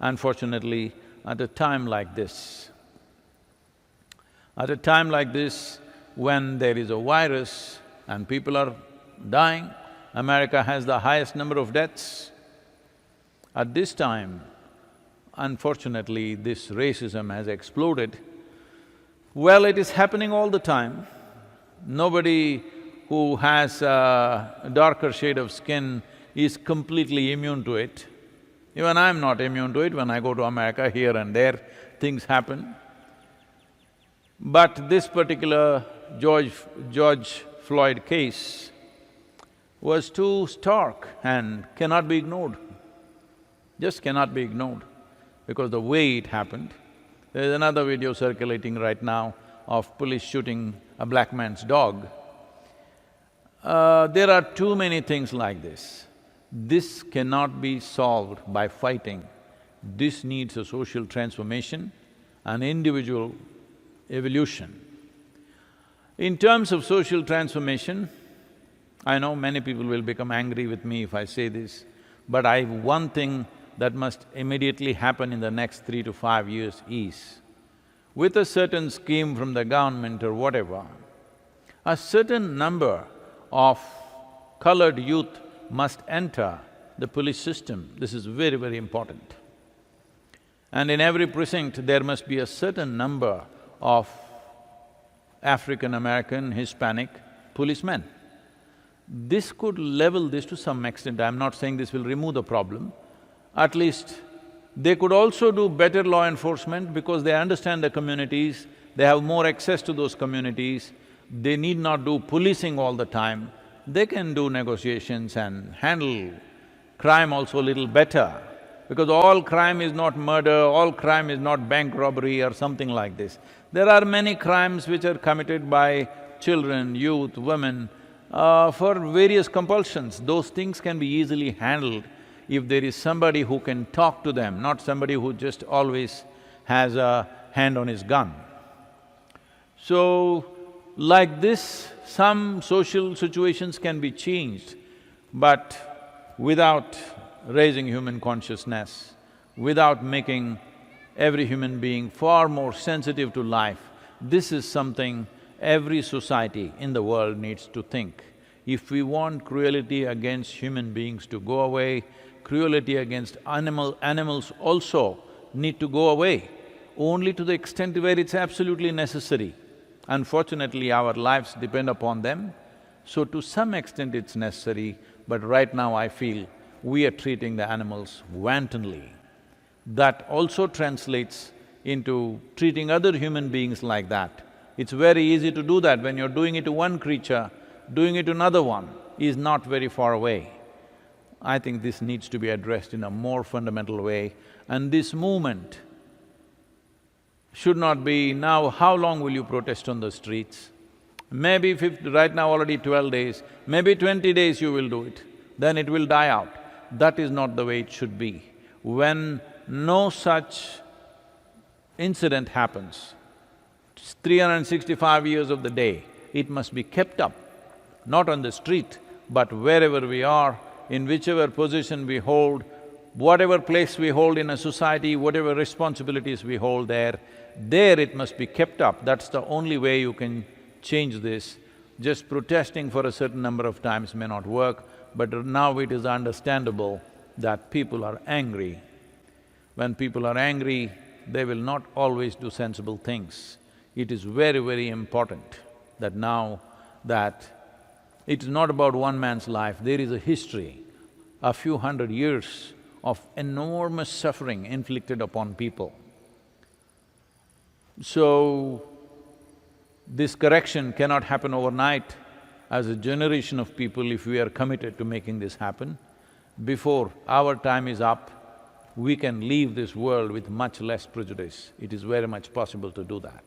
unfortunately, at a time like this. At a time like this, when there is a virus and people are dying, America has the highest number of deaths. At this time, unfortunately, this racism has exploded. Well, it is happening all the time. Nobody who has a darker shade of skin is completely immune to it. Even I'm not immune to it. When I go to America, here and there, things happen. But this particular George Floyd case was too stark and cannot be ignored, just cannot be ignored, because the way it happened. There is another video circulating right now of police shooting a black man's dog. There are too many things like this. This cannot be solved by fighting. This needs a social transformation, an individual evolution. In terms of social transformation, I know many people will become angry with me if I say this, but one thing that must immediately happen in the next 3 to 5 years is, with a certain scheme from the government or whatever, a certain number of colored youth must enter the police system. This is very, very important. And in every precinct, there must be a certain number of African-American, Hispanic policemen. This could level this to some extent. I'm not saying this will remove the problem. At least they could also do better law enforcement because they understand the communities, they have more access to those communities, they need not do policing all the time. They can do negotiations and handle crime also a little better, because all crime is not murder, all crime is not bank robbery or something like this. There are many crimes which are committed by children, youth, women, for various compulsions. Those things can be easily handled if there is somebody who can talk to them, not somebody who just always has a hand on his gun. So, like this, some social situations can be changed, but without raising human consciousness, without making every human being far more sensitive to life, this is something every society in the world needs to think. If we want cruelty against human beings to go away, cruelty against animals also need to go away, only to the extent where it's absolutely necessary. Unfortunately, our lives depend upon them, so to some extent it's necessary, but right now I feel we are treating the animals wantonly. That also translates into treating other human beings like that. It's very easy to do that. When you're doing it to one creature, doing it to another one is not very far away. I think this needs to be addressed in a more fundamental way, and this movement should not be, now how long will you protest on the streets? Maybe right now already 12 days, maybe 20 days you will do it, then it will die out. That is not the way it should be. When no such incident happens, 365 years of the day, it must be kept up, not on the street, but wherever we are, in whichever position we hold, whatever place we hold in a society, whatever responsibilities we hold there it must be kept up. That's the only way you can change this. Just protesting for a certain number of times may not work, but now it is understandable that people are angry. When people are angry, they will not always do sensible things. It is very, very important that now that it is not about one man's life, there is a history, a few hundred years of enormous suffering inflicted upon people. So, this correction cannot happen overnight. As a generation of people, if we are committed to making this happen, before our time is up, we can leave this world with much less prejudice. It is very much possible to do that.